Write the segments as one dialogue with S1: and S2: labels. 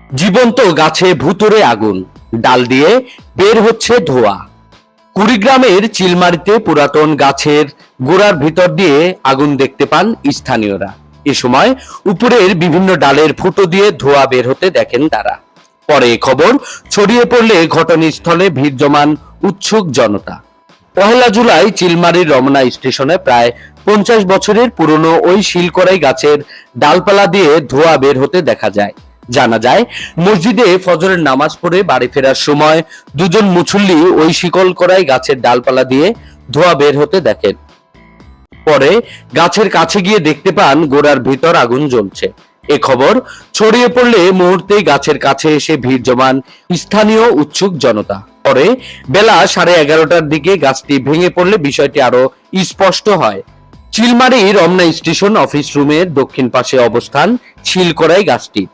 S1: জীবন্ত গাছে ভুতুড়ে আগুন, ডাল দিয়ে বের হচ্ছে ধোঁয়া। কুড়িগ্রামের চিলমারিতে পুরাতন গাছের গোড়ার ভিতর দিয়ে আগুন দেখতে পান স্থানীয়রা। এ সময় উপরের বিভিন্ন ডালের ফুটো দিয়ে ধোঁয়া বের হতে দেখেন তারা। পরে খবর ছড়িয়ে পড়লে ঘটনাস্থলে ভিড় জমান উৎসুক জনতা। 1 জুলাই চিলমারির রমনা স্টেশনে প্রায় 50 বছরের পুরনো ওই শিলকড়াই গাছের ডালপালা দিয়ে ধোঁয়া বের হতে দেখা যায়। জানা যায়, মসজিদে ফজরের নামাজ পড়ে বাড়ি ফেরার সময় দুজন মুসল্লি ওই শিকল কড়াই গাছের ডালপালা দিয়ে ধোঁয়া বের হতে দেখেন। পরে গাছের কাছে গিয়ে দেখতে পান গোড়ার ভিতর আগুন জ্বলছে। এ খবর ছড়িয়ে পড়লে মুহূর্তেই গাছের কাছে এসে ভিড় জমান স্থানীয় উৎসুক জনতা। পরে বেলা 11:30টার দিকে গাছটি ভেঙে পড়লে বিষয়টি আরো স্পষ্ট হয়। চিলমারি রমনা স্টেশন অফিস রুমের দক্ষিণ পাশে অবস্থান শিলকড়াই গাছটির।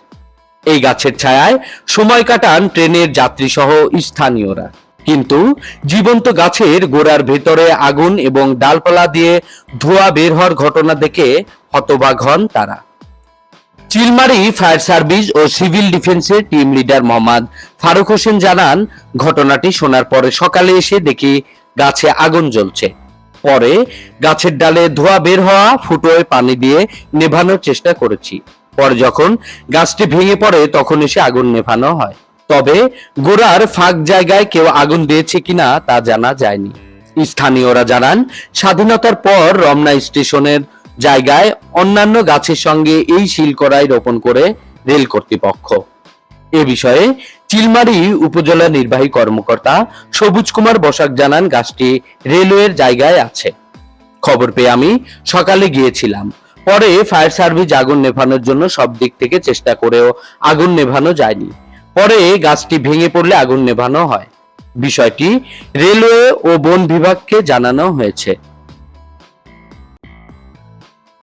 S1: এই গাছের ছায়ায় সময় কাটান ট্রেনের যাত্রী সহ স্থানীয়রা। কিন্তু জীবন্ত গাছের গোড়ার ভেতরে আগুন এবং ডালপালা দিয়ে ধোঁয়া বের হওয়ার ঘটনা দেখে হতবাক হন তারা। চিলমারি ফায়ার সার্ভিস ও সিভিল ডিফেন্সের টিম লিডার মোহাম্মদ ফারুক হোসেন জানান, ঘটনাটি শোনার পরে সকালে এসে দেখি গাছে আগুন জ্বলছে। পরে গাছের ডালে ধোঁয়া বের হওয়া ফুটোয় পানি দিয়ে নেভানোর চেষ্টা করেছি। পরে যখন গাছটি ভেঙে পড়ে তখন এসে আগুন নেভানো হয়। তবে গোড়ার ফাঁক জায়গায় কেউ আগুন দিয়েছে কিনা তা জানা যায়নি। স্থানীয়রা জানান, স্বাধীনতার পর রমনা স্টেশনের জায়গায় অন্যান্য গাছের সঙ্গে এই শিলকড়াই রোপণ করে রেল কর্তৃপক্ষ। এ বিষয়ে চিলমারি উপজেলা নির্বাহী কর্মকর্তা সবুজ কুমার বসাক জানান, গাছটি রেলওয়ের জায়গায় আছে। খবর পেয়ে আমি সকালে গিয়েছিলাম। পরে ফায়ার সার্ভিস আগুন নেভানোর জন্য সব দিক থেকে চেষ্টা করেও আগুন নেভানো যায়নি। পরে গাছটি ভেঙে পড়লে আগুন নেভানো হয়। বিষয়টি রেলওয়ে ও বন বিভাগকে জানানো হয়েছে।